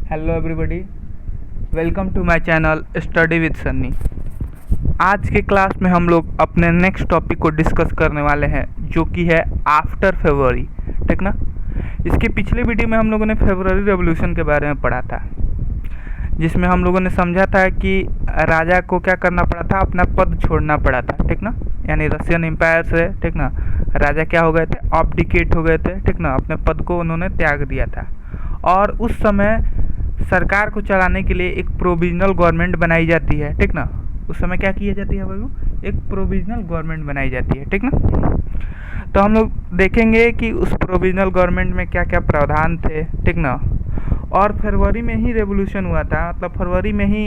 Hello everybody, welcome to my channel study with Sunny. आज के class में हम लोग अपने नेक्स्ट टॉपिक को डिस्कस करने वाले हैं, जो कि है आफ्टर फरवरी। ठीक ना। इसके पिछले वीडियो में हम लोगों ने फरवरी रेवोल्यूशन के बारे में पढ़ा था, जिसमें हम लोगों ने समझा था कि राजा को क्या करना पड़ा था, अपना पद छोड़ना पड़ा था। ठीक ना। यानी रशियन एम्पायर से ठीक ना राजा क्या हो गए थे, ऑब्डिकेट हो गए थे। ठीक ना। अपने पद को उन्होंने त्याग दिया था और उस समय सरकार को चलाने के लिए एक प्रोविजनल गवर्नमेंट बनाई जाती है। ठीक ना। उस समय क्या किया जाती है बाबू, एक प्रोविजनल गवर्नमेंट बनाई जाती है। ठीक ना। तो हम लोग देखेंगे कि उस प्रोविजनल गवर्नमेंट में क्या क्या प्रावधान थे। ठीक ना। और फरवरी में ही रेवोल्यूशन हुआ था, मतलब फरवरी में ही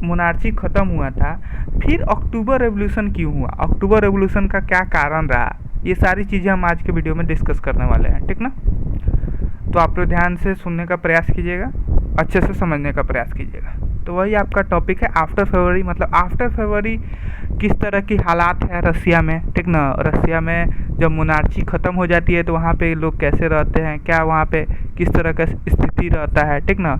मोनार्ची ख़त्म हुआ था। फिर अक्टूबर रेवोल्यूशन क्यों हुआ, अक्टूबर रेवोल्यूशन का क्या कारण रहा, ये सारी चीज़ें हम आज के वीडियो में डिस्कस करने वाले हैं। ठीक ना। तो आप लोग ध्यान से सुनने का प्रयास कीजिएगा, अच्छे से समझने का प्रयास कीजिएगा। तो वही आपका टॉपिक है आफ्टर फरवरी। मतलब आफ्टर फरवरी किस तरह की हालात है रसिया में। ठीक ना। रसिया में जब मोनार्ची ख़त्म हो जाती है तो वहाँ पे लोग कैसे रहते हैं, क्या वहाँ पे किस तरह का स्थिति रहता है। ठीक ना।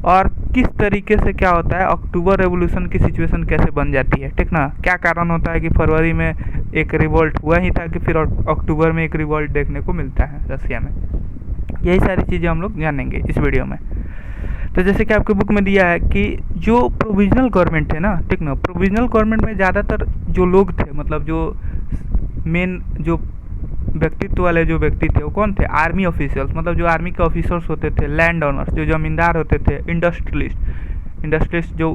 और किस तरीके से क्या होता है, अक्टूबर रेवोल्यूशन की सिचुएशन कैसे बन जाती है। ठीक ना। क्या कारण होता है कि फरवरी में एक रिवोल्ट हुआ ही था कि फिर अक्टूबर में एक रिवोल्ट देखने को मिलता है रसिया में। यही सारी चीज़ें हम लोग जानेंगे इस वीडियो में। तो जैसे कि आपके बुक में दिया है कि जो प्रोविजनल गवर्नमेंट है ना, ठीक ना, प्रोविजनल गवर्नमेंट में ज़्यादातर जो लोग थे, मतलब जो मेन जो व्यक्तित्व वाले जो व्यक्ति थे वो कौन थे, आर्मी ऑफिसर्स, मतलब जो आर्मी के ऑफिसर्स होते थे, लैंड ओनर्स जो ज़मींदार होते थे, इंडस्ट्रियलिस्ट जो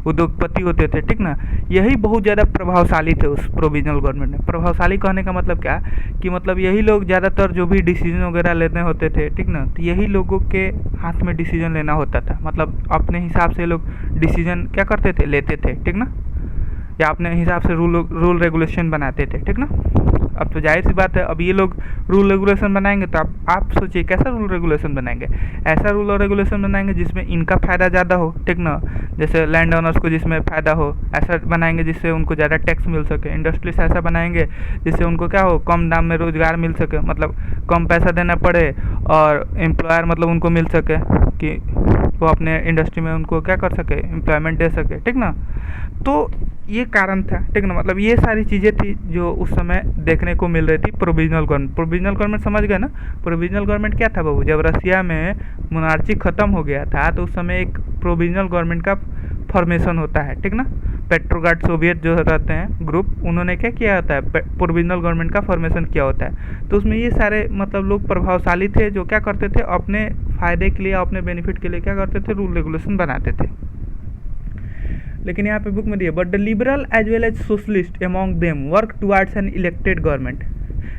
उद्योगपति होते थे। ठीक ना। यही बहुत ज़्यादा प्रभावशाली थे उस प्रोविजनल गवर्नमेंट में। प्रभावशाली कहने का मतलब क्या कि मतलब यही लोग ज़्यादातर जो भी डिसीजन वगैरह लेने होते थे। ठीक ना। तो यही लोगों के हाथ में डिसीजन लेना होता था, मतलब अपने हिसाब से लोग डिसीजन क्या करते थे, लेते थे। ठीक ना। या अपने हिसाब से रूल रेगुलेशन बनाते थे। ठीक ना। अब तो जाहिर सी बात है, अब ये लोग रूल रेगुलेशन बनाएंगे तो आप सोचिए कैसा रूल रेगुलेशन बनाएंगे। ऐसा रूल और रेगुलेशन बनाएंगे जिसमें इनका फ़ायदा ज़्यादा हो। ठीक ना। जैसे लैंड ओनर्स को जिसमें फ़ायदा हो, ऐसा बनाएंगे जिससे उनको ज़्यादा टैक्स मिल सके। इंडस्ट्रीज ऐसा बनाएंगे जिससे उनको क्या हो, कम दाम में रोज़गार मिल सके, मतलब कम पैसा देना पड़े और एम्प्लॉयर मतलब उनको मिल सके कि वो अपने इंडस्ट्री में उनको क्या कर सके, एम्प्लॉयमेंट दे सके। ठीक ना। तो ये कारण था। ठीक ना। मतलब ये सारी चीज़ें थी जो उस समय देखने को मिल रही थी प्रोविजनल गवर्नमेंट। प्रोविजनल गवर्नमेंट समझ गए ना। प्रोविजनल गवर्नमेंट क्या था बाबू, जब रसिया में मोनार्ची ख़त्म हो गया था तो उस समय एक प्रोविजनल गवर्नमेंट का फॉर्मेशन होता है। ठीक ना। पेट्रोग्राड सोवियत जो रहते हैं ग्रुप, उन्होंने क्या किया होता है, प्रोविजनल गवर्नमेंट का फॉर्मेशन किया होता है। तो उसमें ये सारे मतलब लोग प्रभावशाली थे जो क्या करते थे, अपने फ़ायदे के लिए, अपने बेनिफिट के लिए क्या करते थे, रूल रेगुलेशन बनाते थे। लेकिन यहाँ पे बुक में दिया, but the liberal as well as socialist among them work towards an elected government.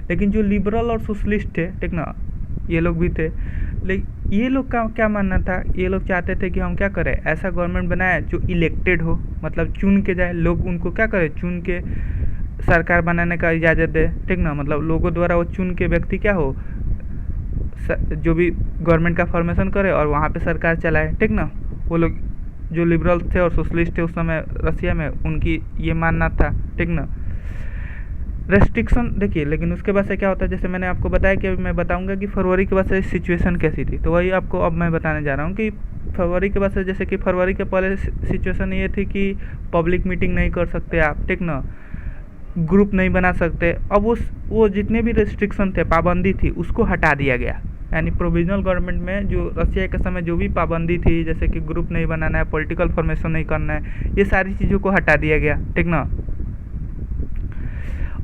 लेकिन जो लिबरल और सोशलिस्ट थे, ठीक ना, ये लोग भी थे, लेकिन ये लोग का क्या मानना था, ये लोग चाहते थे कि हम क्या करें, ऐसा गवर्नमेंट बनाए जो इलेक्टेड हो, मतलब चुन के जाए, लोग उनको क्या करें, चुन के सरकार बनाने का इजाज़त दे। ठीक ना। मतलब लोगों द्वारा वो चुन के व्यक्ति क्या हो, जो भी गवर्नमेंट का फॉर्मेशन करे और वहाँ पे सरकार चलाए। ठीक ना। वो लोग जो लिबरल थे और सोशलिस्ट थे उस समय रसिया में, उनकी ये मानना था। ठीक ना। रेस्ट्रिक्शन देखिए, लेकिन उसके बाद से क्या होता है, जैसे मैंने आपको बताया कि मैं बताऊंगा कि फरवरी के बाद से सिचुएशन कैसी थी, तो वही आपको अब मैं बताने जा रहा हूँ कि फरवरी के बाद से, जैसे कि फरवरी के पहले सिचुएशन ये थी कि पब्लिक मीटिंग नहीं कर सकते आप। ठीक ना। ग्रुप नहीं बना सकते। अब वो जितने भी रेस्ट्रिक्शन थे, पाबंदी थी, उसको हटा दिया गया। यानी प्रोविजनल गवर्नमेंट में जो रसिया के समय जो भी पाबंदी थी, जैसे कि ग्रुप नहीं बनाना है, पॉलिटिकल फॉर्मेशन नहीं करना है, ये सारी चीज़ों को हटा दिया गया। ठीक ना।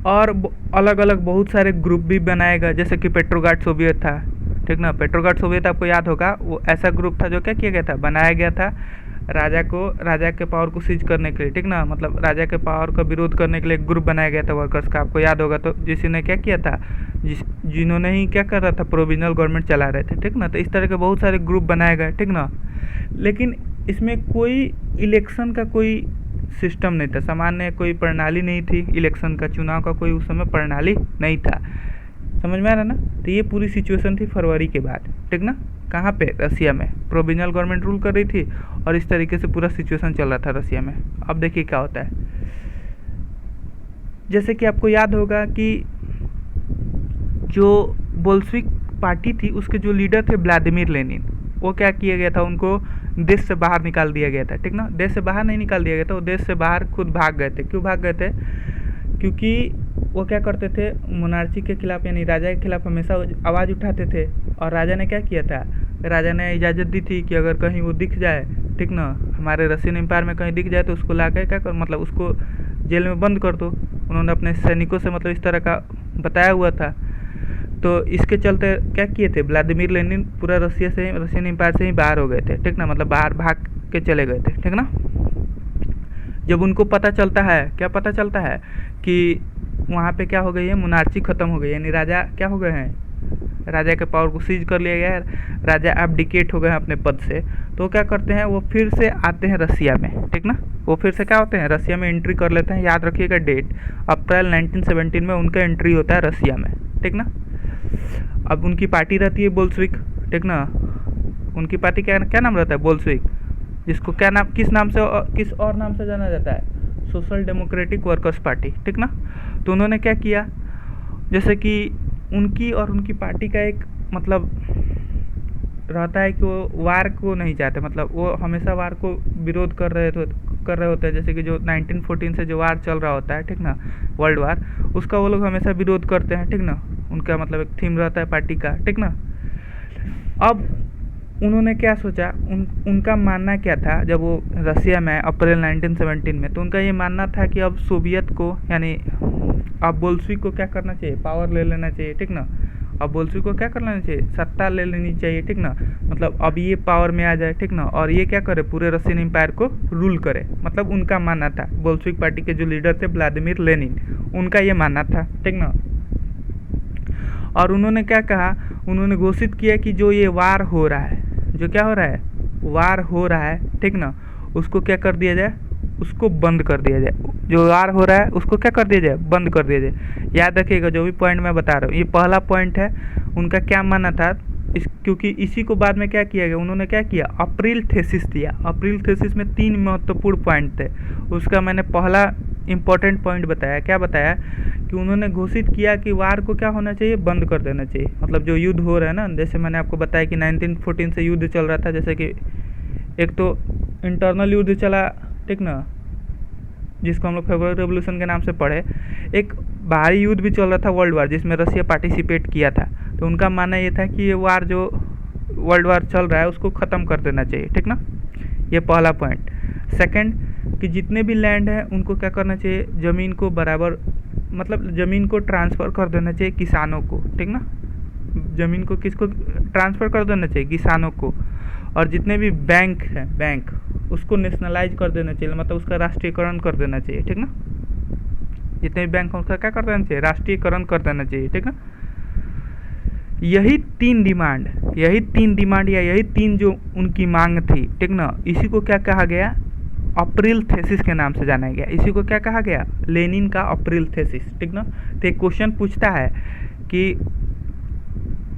और अलग अलग बहुत सारे ग्रुप भी बनाएगा, जैसे कि पेट्रोग्राड सोवियत था। ठीक ना। पेट्रोग्राड सोवियत आपको याद होगा, वो ऐसा ग्रुप था जो क्या किया गया था, बनाया गया था राजा के पावर को सीज करने के लिए। ठीक ना। मतलब राजा के पावर का विरोध करने के लिए एक ग्रुप बनाया गया था वर्कर्स का, आपको याद होगा। तो जिसने क्या किया था, जिन्होंने ही क्या कर रहा था, प्रोविजनल गवर्नमेंट चला रहे थे। ठीक ना। तो इस तरह के बहुत सारे ग्रुप बनाए गए। ठीक ना। लेकिन इसमें कोई इलेक्शन का कोई सिस्टम नहीं था, सामान्य कोई प्रणाली नहीं थी इलेक्शन का, चुनाव का कोई उस समय प्रणाली नहीं था। समझ में आ रहा ना। तो ये पूरी सिचुएशन थी फरवरी के बाद। ठीक ना। कहाँ पे, रसिया में प्रोविजनल गवर्नमेंट रूल कर रही थी और इस तरीके से पूरा सिचुएशन चल रहा था रसिया में। अब देखिए क्या होता है, जैसे कि आपको याद होगा कि जो बोल्शेविक पार्टी थी उसके जो लीडर थे व्लादिमीर लेनिन। वो क्या किया गया था, उनको देश से बाहर निकाल दिया गया था, ठीक ना। देश से बाहर नहीं निकाल दिया गया था, वो देश से बाहर खुद भाग गए थे। क्यों भाग गए थे? क्योंकि वो क्या करते थे, मोनार्ची के खिलाफ यानी राजा के खिलाफ हमेशा आवाज़ उठाते थे। और राजा ने क्या किया था, राजा ने इजाज़त दी थी कि अगर कहीं वो दिख जाए, ठीक ना, हमारे रशियन एम्पायर में कहीं दिख जाए तो उसको ला के क्या कर, मतलब उसको जेल में बंद कर दो। उन्होंने अपने सैनिकों से मतलब इस तरह का बताया हुआ था। तो इसके चलते क्या किए थे, व्लादिमीर लेनिन पूरा रशियन एम्पायर से ही बाहर हो गए थे, ठीक ना, मतलब बाहर भाग के चले गए थे, ठीक ना। जब उनको पता चलता है, क्या पता चलता है कि वहाँ पे क्या हो गई है, मोनार्ची ख़त्म हो गई, यानी राजा क्या हो गए हैं, राजा के पावर को सीज कर लिया गया है, राजा एब्डिकेट हो गए हैं अपने पद से। तो क्या करते हैं, वो फिर से आते हैं रसिया में, ठीक ना। वो फिर से क्या होते हैं, रसिया में एंट्री कर लेते हैं। याद रखिएगा डेट, अप्रैल 1917 में उनका एंट्री होता है रसिया में, ठीक ना। अब उनकी पार्टी रहती है बोल्शेविक, ठीक ना। उनकी पार्टी क्या क्या नाम रहता है, बोल्शेविक, जिसको क्या नाम, किस और नाम से जाना जाता है, सोशल डेमोक्रेटिक वर्कर्स पार्टी, ठीक ना। तो उन्होंने क्या किया, जैसे कि उनकी और उनकी पार्टी का एक मतलब रहता है कि वो वार को नहीं चाहते, मतलब वो हमेशा वार को विरोध कर रहे होते हैं। जैसे कि जो 1914 से जो वार चल रहा होता है, ठीक ना, वर्ल्ड वार, उसका वो लोग हमेशा विरोध करते हैं, ठीक ना। उनका मतलब एक थीम रहता है पार्टी का, ठीक ना। अब उन्होंने क्या सोचा, उनका मानना क्या था, जब वो रसिया में अप्रैल 1917 में, तो उनका ये मानना था कि अब सोवियत को यानी अब बोल्शेविक को क्या करना चाहिए, पावर ले लेना चाहिए, ठीक ना। अब बोल्शेविक को क्या कर लेना चाहिए, सत्ता ले लेनी चाहिए, ठीक ना। मतलब अब ये पावर में आ जाए, ठीक ना, और ये क्या करे, पूरे रशियन एम्पायर को रूल करे। मतलब उनका मानना था, बोल्शेविक पार्टी के जो लीडर थे व्लादिमीर लेनिन, उनका ये मानना था, ठीक ना। और उन्होंने क्या कहा, उन्होंने घोषित किया कि जो ये वार हो रहा है, जो क्या हो रहा है, वार हो रहा है, ठीक ना, उसको क्या कर दिया जाए, उसको बंद कर दिया जाए। जो वार हो रहा है उसको क्या कर दिया जाए, बंद कर दिया जाए। याद रखिएगा जो भी पॉइंट मैं बता रहा हूँ, ये पहला पॉइंट है। उनका क्या मानना था, क्योंकि इसी को बाद में क्या किया गया, उन्होंने क्या किया, अप्रैल थीसिस दिया। अप्रैल थीसिस में 3 महत्वपूर्ण पॉइंट थे। उसका मैंने पहला इम्पोर्टेंट पॉइंट बताया, क्या बताया कि उन्होंने घोषित किया कि वार को क्या होना चाहिए, बंद कर देना चाहिए। मतलब जो युद्ध हो रहा है ना, जैसे मैंने आपको बताया कि 1914 से युद्ध चल रहा था, जैसे कि एक तो इंटरनल युद्ध चला, ठीक ना, जिसको हम लोग फेब्रुअरी रेवोल्यूशन के नाम से पढ़े। एक बाहरी युद्ध भी चल रहा था, वर्ल्ड वार, जिसमें रसिया पार्टिसिपेट किया था। तो उनका मानना ये था कि ये वार जो वर्ल्ड वार चल रहा है उसको ख़त्म कर देना चाहिए, ठीक ना। ये पहला पॉइंट। सेकंड, कि जितने भी लैंड है उनको क्या करना चाहिए, ज़मीन को बराबर, मतलब ज़मीन को ट्रांसफ़र कर देना चाहिए किसानों को, ठीक ना। ज़मीन को किसको ट्रांसफ़र कर देना चाहिए, किसानों को। और जितने भी बैंक हैं, बैंक, उसको नेशनलाइज कर देना चाहिए, मतलब उसका राष्ट्रीयकरण कर देना चाहिए, ठीक ना। जितने भी बैंक हैं उसका क्या कर देना चाहिए, राष्ट्रीयकरण कर देना चाहिए, ठीक ना। यही तीन डिमांड या यही तीन जो उनकी मांग थी, ठीक ना, इसी को क्या कहा गया, अप्रैल थीसिस के नाम से जाना गया। इसी को क्या कहा गया, लेनिन का अप्रैल थीसिस, ठीक ना। तो एक क्वेश्चन पूछता है कि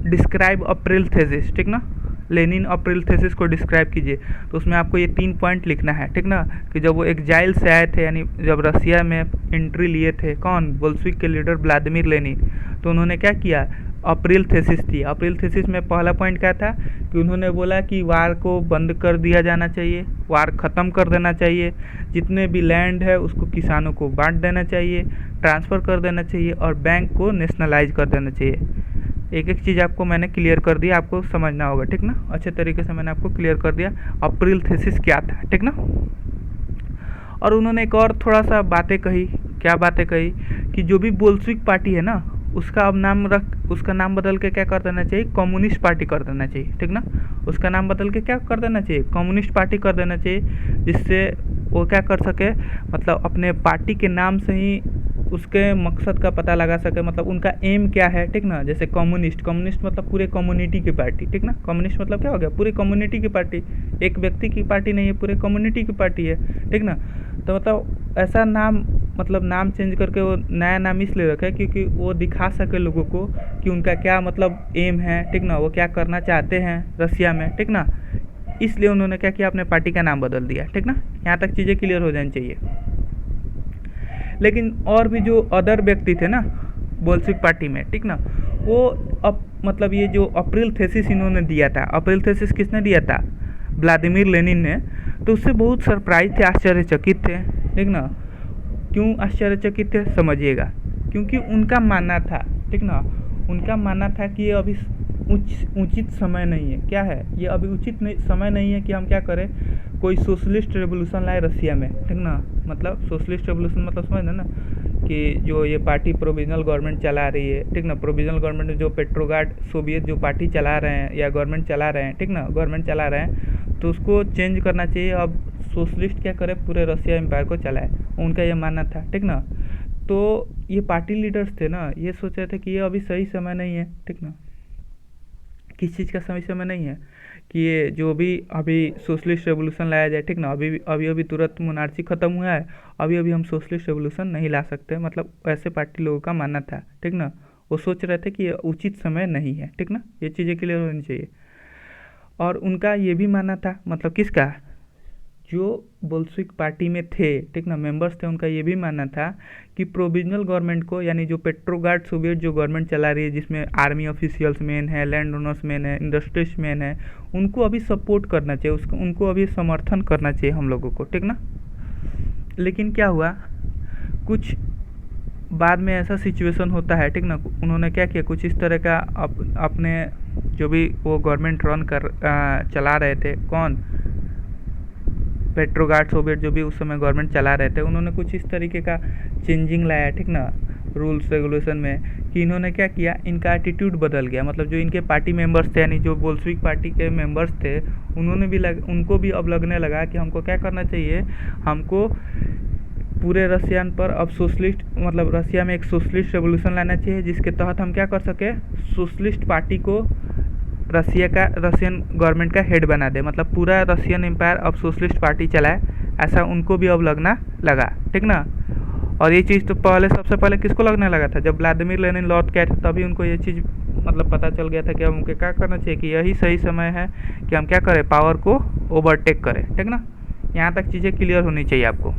डिस्क्राइब अप्रैल थीसिस, ठीक ना, लेनिन अप्रैल थीसिस को डिस्क्राइब कीजिए। तो उसमें आपको ये 3 पॉइंट लिखना है, ठीक ना, कि जब वो एग्जाइल से आए थे, यानी जब रसिया में एंट्री लिए थे, कौन, बोल्शेविक के लीडर व्लादिमीर लेनिन, तो उन्होंने क्या किया, अप्रैल थीसिस थी। अप्रैल थीसिस में पहला पॉइंट क्या था कि उन्होंने बोला कि वार को बंद कर दिया जाना चाहिए, वार ख़त्म कर देना चाहिए, जितने भी लैंड है उसको किसानों को बांट देना चाहिए, ट्रांसफ़र कर देना चाहिए, और बैंक को नेशनलाइज कर देना चाहिए। एक एक चीज़ आपको मैंने क्लियर कर दिया, आपको समझना होगा, ठीक ना। अच्छे तरीके से मैंने आपको क्लियर कर दिया अप्रैल थीसिस क्या था, ठीक ना। और उन्होंने एक और थोड़ा सा बातें कही, क्या बातें कही, कि जो भी बोल्शेविक पार्टी है ना, उसका अब उसका नाम बदल के क्या कर देना चाहिए, कम्युनिस्ट पार्टी कर देना चाहिए, ठीक ना। उसका नाम बदल के क्या कर देना चाहिए, कम्युनिस्ट पार्टी कर देना चाहिए, जिससे वो क्या कर सके, मतलब अपने पार्टी के नाम से ही उसके मकसद का पता लगा सके, मतलब उनका एम क्या है, ठीक ना। जैसे कम्युनिस्ट मतलब पूरे कम्युनिटी की पार्टी, ठीक ना। कम्युनिस्ट मतलब क्या हो गया, पूरी कम्युनिटी की पार्टी, एक व्यक्ति की पार्टी नहीं है, पूरे कम्युनिटी की पार्टी है, ठीक ना। तो मतलब ऐसा नाम, मतलब नाम चेंज करके वो नया नाम इसलिए रखा है क्योंकि वो दिखा सके लोगों को कि उनका क्या मतलब एम है, ठीक ना, वो क्या करना चाहते हैं रसिया में, ठीक ना। इसलिए उन्होंने क्या किया, अपने पार्टी का नाम बदल दिया, ठीक ना। यहाँ तक चीज़ें क्लियर हो जानी चाहिए। लेकिन और भी जो अदर व्यक्ति थे ना बोल्शेविक पार्टी में, ठीक ना, वो मतलब ये जो अप्रैल थेसिस इन्होंने दिया था, अप्रैल थेसिस किसने दिया था? व्लादिमीर लेनिन ने। तो उससे बहुत सरप्राइज थे, आश्चर्यचकित थे, ठीक ना। क्यों आश्चर्यचकित थे समझिएगा। क्योंकि उनका मानना था, ठीक ना, उनका मानना था कि ये अभी उचित समय नहीं है। क्या है ये? अभी उचित समय नहीं है कि हम क्या करें, कोई सोशलिस्ट रेवोल्यूशन लाए रसिया में, ठीक ना। मतलब सोशलिस्ट रेवोल्यूशन मतलब समझ ना कि जो ये पार्टी प्रोविजनल गवर्नमेंट चला रही है, ठीक ना, प्रोविजनल गवर्नमेंट जो पेट्रोगार्ड सोवियत जो पार्टी चला रहे हैं या गवर्नमेंट चला रहे हैं, ठीक ना, गवर्नमेंट चला रहे हैं, तो उसको चेंज करना चाहिए। अब सोशलिस्ट क्या करे, पूरे रसिया एम्पायर को चलाए, उनका ये मानना था, ठीक ना। तो ये पार्टी लीडर्स थे ना, ये सोच रहे थे कि ये अभी सही समय नहीं है, ठीक ना। किस चीज़ का सही समय नहीं है कि ये जो भी अभी सोशलिस्ट रेवोल्यूशन लाया जाए, ठीक ना। अभी तुरंत मोनार्ची ख़त्म हुआ है, अभी हम सोशलिस्ट रेवोल्यूशन नहीं ला सकते, मतलब ऐसे पार्टी लोगों का मानना था, ठीक ना। वो सोच रहे थे कि ये उचित समय नहीं है, ठीक ना। ये चीज़ें क्लियर होनी चाहिए। और उनका ये भी मानना था, मतलब किसका, जो बोल्शेविक पार्टी में थे, ठीक ना, मेंबर्स थे, उनका ये भी मानना था कि प्रोविजनल गवर्नमेंट को, यानी जो पेट्रोगार्ड सोवियत जो गवर्नमेंट चला रही है, जिसमें आर्मी ऑफिशियल्स मैन है, लैंड ओनर्स मैन है, इंडस्ट्रीज मैन है, उनको अभी सपोर्ट करना चाहिए, उसको उनको अभी समर्थन करना चाहिए हम लोगों को, ठीक ना। लेकिन क्या हुआ, कुछ बाद में ऐसा सिचुएशन होता है, ठीक ना। उन्होंने क्या किया, कुछ इस तरह का अपने जो भी वो गवर्नमेंट चला रहे थे, कौन, पेट्रोगार्ड सोवियत जो भी उस समय गवर्नमेंट चला रहे थे, उन्होंने कुछ इस तरीके का चेंजिंग लाया, ठीक ना, रूल्स रेगुलेशन में, कि इन्होंने क्या किया, इनका एटीट्यूड बदल गया। मतलब जो इनके पार्टी मेंबर्स थे, यानी जो बोल्शेविक पार्टी के मेंबर्स थे, उनको भी अब लगने लगा कि हमको क्या करना चाहिए, हमको पूरे रसियन पर अब सोशलिस्ट, मतलब रसिया में एक सोशलिस्ट रेवोल्यूशन लाना चाहिए, जिसके तहत हम क्या कर सके, सोशलिस्ट पार्टी को रसियन गवर्नमेंट का हेड बना दे, मतलब पूरा रसियन एम्पायर अब सोशलिस्ट पार्टी चलाए, ऐसा उनको भी अब लगना लगा, ठीक ना। और ये चीज़ तो सबसे पहले किसको लगने लगा था, जब व्लादिमीर लेनिन लौट के आए थे, तभी उनको ये चीज़ मतलब पता चल गया था कि अब उनको क्या करना चाहिए, कि यही सही समय है कि हम क्या करें, पावर को ओवरटेक करें, ठीक ना। यहाँ तक चीज़ें क्लियर होनी चाहिए आपको।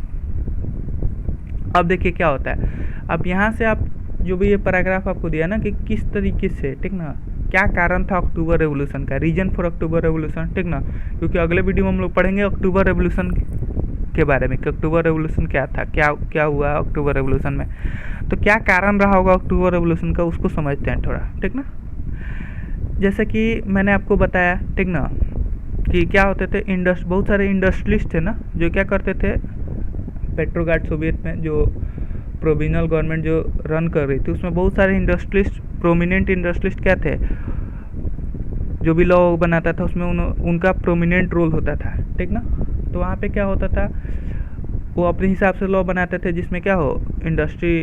अब देखिए क्या होता है, अब यहाँ से आप जो भी ये पैराग्राफ आपको दिया ना, कि किस तरीके से, ठीक ना, क्या कारण था अक्टूबर रेवोल्यूशन का, रीजन फॉर अक्टूबर रेवोल्यूशन, ठीक ना। क्योंकि अगले वीडियो में हम लोग पढ़ेंगे अक्टूबर रेवोल्यूशन के बारे में, कि अक्टूबर रेवोल्यूशन क्या था, क्या हुआ अक्टूबर रेवोल्यूशन में। तो क्या कारण रहा होगा अक्टूबर रेवोल्यूशन का, उसको समझते हैं थोड़ा, ठीक ना। जैसे कि मैंने आपको बताया, ठीक ना, कि क्या होते थे, बहुत सारे इंडस्ट्रियलिस्ट थे ना, जो क्या करते थे, पेट्रोगार्ड सोवियत में जो प्रोविजनल गवर्नमेंट जो रन कर रही थी, उसमें बहुत सारे इंडस्ट्रियलिस्ट, प्रोमिनेंट इंडस्ट्रियलिस्ट क्या थे, जो भी लॉ बनाता था उसमें उनका प्रोमिनेंट रोल होता था, ठीक ना। तो वहाँ पे क्या होता था, वो अपने हिसाब से लॉ बनाते थे, जिसमें क्या हो, इंडस्ट्री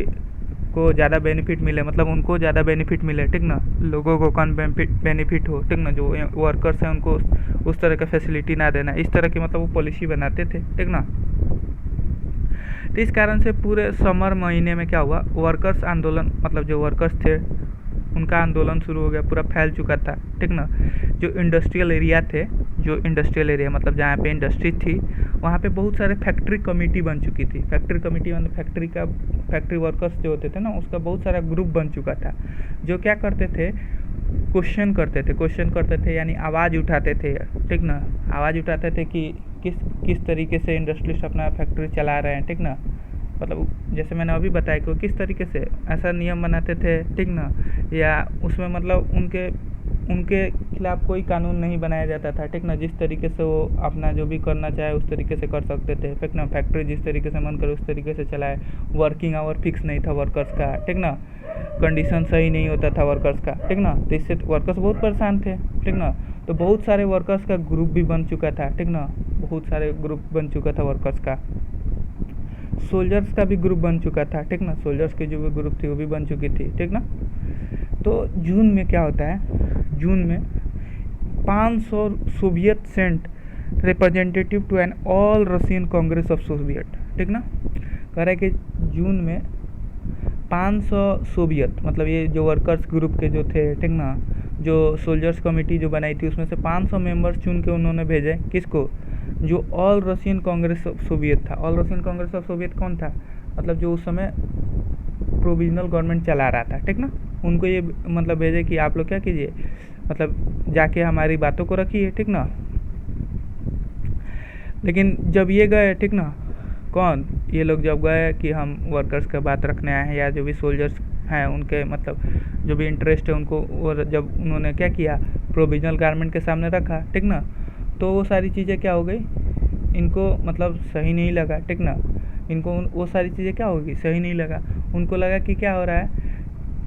को ज़्यादा बेनिफिट मिले, मतलब उनको ज़्यादा बेनिफिट मिले, ठीक ना, लोगों को कौन बेनिफिट हो, ठीक ना, जो वर्कर्स हैं उनको उस तरह का फैसिलिटी ना देना, इस तरह की मतलब वो पॉलिसी बनाते थे, ठीक ना। तो इस कारण से पूरे समर महीने में क्या हुआ, वर्कर्स आंदोलन, मतलब जो वर्कर्स थे उनका आंदोलन शुरू हो गया, पूरा फैल चुका था, ठीक ना। जो इंडस्ट्रियल एरिया थे, जो इंडस्ट्रियल एरिया मतलब जहाँ पे इंडस्ट्री थी, वहाँ पे बहुत सारे फैक्ट्री कमेटी बन चुकी थी। फैक्ट्री कमेटी मतलब फैक्ट्री वर्कर्स जो होते थे ना, उसका बहुत सारा ग्रुप बन चुका था, जो क्या करते थे, क्वेश्चन करते थे, यानी आवाज़ उठाते थे, ठीक ना, आवाज़ उठाते थे कि किस तरीके से इंडस्ट्रियलिस्ट अपना फैक्ट्री चला रहे हैं, ठीक ना। मतलब जैसे मैंने अभी बताया कि वो किस तरीके से ऐसा नियम बनाते थे, ठीक ना, या उसमें मतलब उनके खिलाफ कोई कानून नहीं बनाया जाता था, ठीक ना। जिस तरीके से वो अपना जो भी करना चाहे उस तरीके से कर सकते थे, ठीक ना। फैक्ट्री जिस तरीके से मन करे उस तरीके से चलाए, वर्किंग आवर फिक्स नहीं था वर्कर्स का, ठीक ना, कंडीशन सही नहीं होता था वर्कर्स का, ठीक ना। तो इससे वर्कर्स बहुत परेशान थे, ठीक ना। तो बहुत सारे वर्कर्स का ग्रुप भी बन चुका था, ठीक ना, बहुत सारे ग्रुप बन चुका था वर्कर्स का। सोल्जर्स का भी ग्रुप बन चुका था, ठीक ना, सोल्जर्स की जो भी ग्रुप थी वो भी बन चुकी थी, ठीक ना। तो जून में क्या होता है, जून में 500 Soviet sent representative to an all Russian Congress of Soviet, ठीक ना। कह रहा है कि जून में 500 सोवियत, मतलब ये जो वर्कर्स ग्रुप के जो थे, ठीक ना, जो सोल्जर्स कमेटी जो बनाई थी, उसमें से 500 मेंबर्स चुन के उन्होंने भेजे, किसको, जो All Russian Congress of Soviet था। All Russian Congress of Soviet कौन था, मतलब जो उस समय प्रोविजनल गवर्नमेंट चला रहा था, ठीक ना। उनको ये मतलब भेजे कि आप लोग क्या कीजिए, मतलब जाके हमारी बातों को रखिए, ठीक ना। लेकिन जब ये गए, ठीक ना, कौन, ये लोग जब गए कि हम वर्कर्स का बात रखने आए हैं, या जो भी सोल्जर्स हैं उनके मतलब जो भी इंटरेस्ट है उनको, और जब उन्होंने क्या किया, प्रोविजनल गारमेंट के सामने रखा, ठीक ना, तो वो सारी चीज़ें क्या हो गई, इनको मतलब सही नहीं लगा, ठीक ना। इनको वो सारी चीज़ें क्या होगी, सही नहीं लगा। उनको लगा कि क्या हो रहा है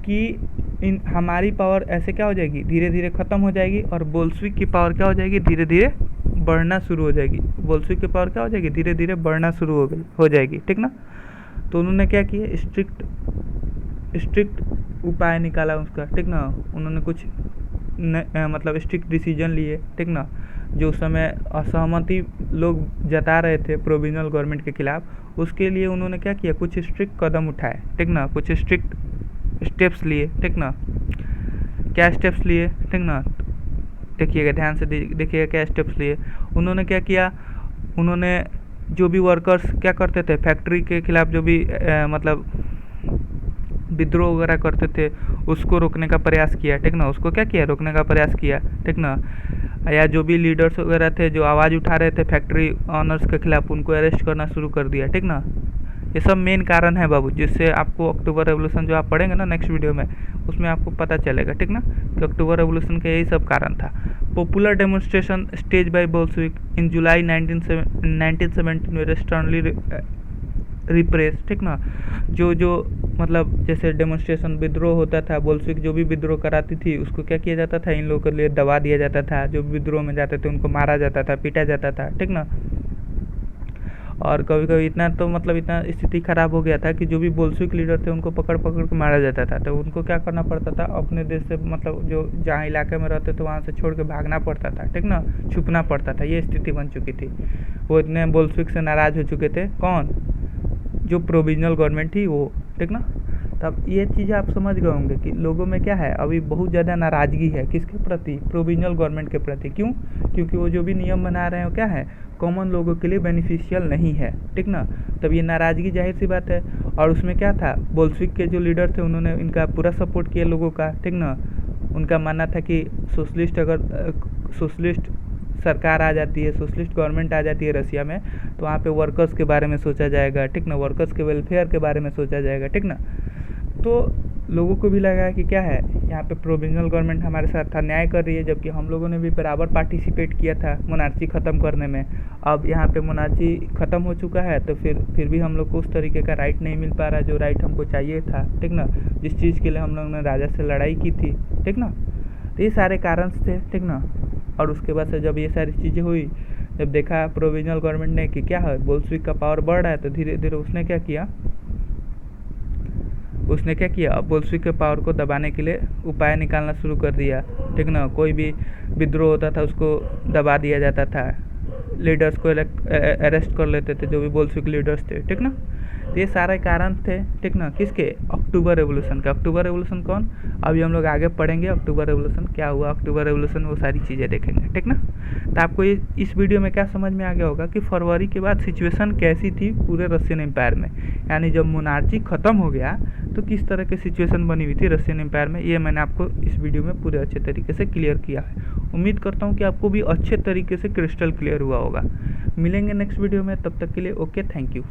कि इन हमारी पावर ऐसे क्या हो जाएगी, धीरे धीरे ख़त्म हो जाएगी, और बोल्शेविक की पावर क्या हो जाएगी, धीरे धीरे बढ़ना शुरू हो जाएगी। बोल्शेविक की पावर क्या हो जाएगी, धीरे धीरे बढ़ना शुरू हो जाएगी, ठीक ना। तो उन्होंने क्या किया, स्ट्रिक्ट उपाय निकाला उसका, ठीक ना। उन्होंने कुछ मतलब स्ट्रिक्ट डिसीजन लिए, ठीक ना। जो उस समय असहमति लोग जता रहे थे प्रोविजनल गवर्नमेंट के खिलाफ, उसके लिए उन्होंने क्या किया, कुछ स्ट्रिक्ट कदम उठाए, ठीक ना, कुछ स्ट्रिक्ट स्टेप्स लिए, ठीक ना। क्या स्टेप्स लिए, ठीक ना, देखिएगा ध्यान से, देखिएगा क्या स्टेप्स लिए। उन्होंने क्या किया, उन्होंने जो भी वर्कर्स क्या करते थे फैक्ट्री के खिलाफ, जो भी मतलब विद्रोह वगैरह करते थे, उसको रोकने का प्रयास किया, ठीक ना। उसको क्या किया, रोकने का प्रयास किया, ठीक ना। या जो भी लीडर्स वगैरह थे जो आवाज़ उठा रहे थे फैक्ट्री ऑनर्स के खिलाफ, उनको अरेस्ट करना शुरू कर दिया, ठीक ना। ये सब मेन कारण है बाबू, जिससे आपको अक्टूबर रेवोल्यूशन जो आप पढ़ेंगे ना नेक्स्ट वीडियो में, उसमें आपको पता चलेगा, ठीक ना, कि अक्टूबर रेवोल्यूशन का यही सब कारण था। Popular demonstration stage by Bolshevik in July 1917 were sternly repress, ठीक ना। जो मतलब जैसे डेमोन्स्ट्रेशन विद्रोह होता था, बोल्शेविक जो भी विद्रोह कराती थी उसको क्या किया जाता था, इन लोगों के लिए दबा दिया जाता था। जो विद्रोह में जाते थे उनको मारा जाता था, पीटा जाता था, ठीक ना। और कभी कभी इतना तो मतलब इतना स्थिति खराब हो गया था कि जो भी बोल्शेविक लीडर थे उनको पकड़ पकड़ के मारा जाता था। तो उनको क्या करना पड़ता था, अपने देश से मतलब जो जहाँ इलाके में रहते थे वहाँ से छोड़ के भागना पड़ता था, ठीक ना, छुपना पड़ता था। ये स्थिति बन चुकी थी। वो इतने बोल्शेविक से नाराज़ हो चुके थे, कौन, जो प्रोविजनल गवर्नमेंट थी वो, ठीक ना। तब ये चीज़ें आप समझ गए होंगे कि लोगों में क्या है, अभी बहुत ज़्यादा नाराज़गी है, किसके प्रति, प्रोविजनल गवर्नमेंट के प्रति। क्यों, क्योंकि वो जो भी नियम बना रहे हैं वो क्या है, कॉमन लोगों के लिए बेनिफिशियल नहीं है, ठीक ना। तब ये नाराज़गी जाहिर सी बात है। और उसमें क्या था, बोल्शेविक के जो लीडर थे उन्होंने इनका पूरा सपोर्ट किया लोगों का, ठीक ना। उनका मानना था कि सोशलिस्ट अगर सोशलिस्ट सरकार आ जाती है, सोशलिस्ट गवर्नमेंट आ जाती है रसिया में, तो वहाँ पे वर्कर्स के बारे में सोचा जाएगा, ठीक ना, वर्कर्स के वेलफेयर के बारे में सोचा जाएगा, ठीक ना। तो लोगों को भी लगा कि क्या है, यहाँ पे प्रोविजनल गवर्नमेंट हमारे साथ अन्याय कर रही है, जबकि हम लोगों ने भी बराबर पार्टिसिपेट किया था मोनार्ची ख़त्म करने में। अब यहाँ पे मोनार्ची ख़त्म हो चुका है, तो फिर भी हम लोग को उस तरीके का राइट नहीं मिल पा रहा जो राइट हमको चाहिए था, ठीक ना, जिस चीज़ के लिए हम लोग ने राजा से लड़ाई की थी, ठीक ना। तो ये सारे कारण थे, ठीक ना। और उसके बाद से जब ये सारी चीज़ें हुई, जब देखा प्रोविजनल गवर्नमेंट ने कि क्या है, बोल्शेविक का पावर बढ़ रहा है, तो धीरे धीरे उसने क्या किया, बोल्शेविक के पावर को दबाने के लिए उपाय निकालना शुरू कर दिया, ठीक ना। कोई भी विद्रोह होता था उसको दबा दिया जाता था, लीडर्स को अरेस्ट कर लेते थे जो भी बोल्शेविक लीडर्स थे, ठीक ना। तो ये सारे कारण थे, ठीक ना, किसके, अक्टूबर रेवोल्यूशन का। अक्टूबर रेवोल्यूशन कौन, अभी हम लोग आगे पढ़ेंगे अक्टूबर रेवोल्यूशन क्या हुआ, अक्टूबर रेवोल्यूशन वो सारी चीज़ें देखेंगे, ठीक ना। तो आपको ये इस वीडियो में क्या समझ में आ गया होगा कि फरवरी के बाद सिचुएशन कैसी थी पूरे रशियन एम्पायर में, यानी जब मोनार्ची ख़त्म हो गया तो किस तरह की सिचुएशन बनी हुई थी रशियन एम्पायर में। ये मैंने आपको इस वीडियो में पूरे अच्छे तरीके से क्लियर किया है। उम्मीद करता हूँ कि आपको भी अच्छे तरीके से क्रिस्टल क्लियर हुआ होगा। मिलेंगे नेक्स्ट वीडियो में, तब तक के लिए ओके, थैंक यू।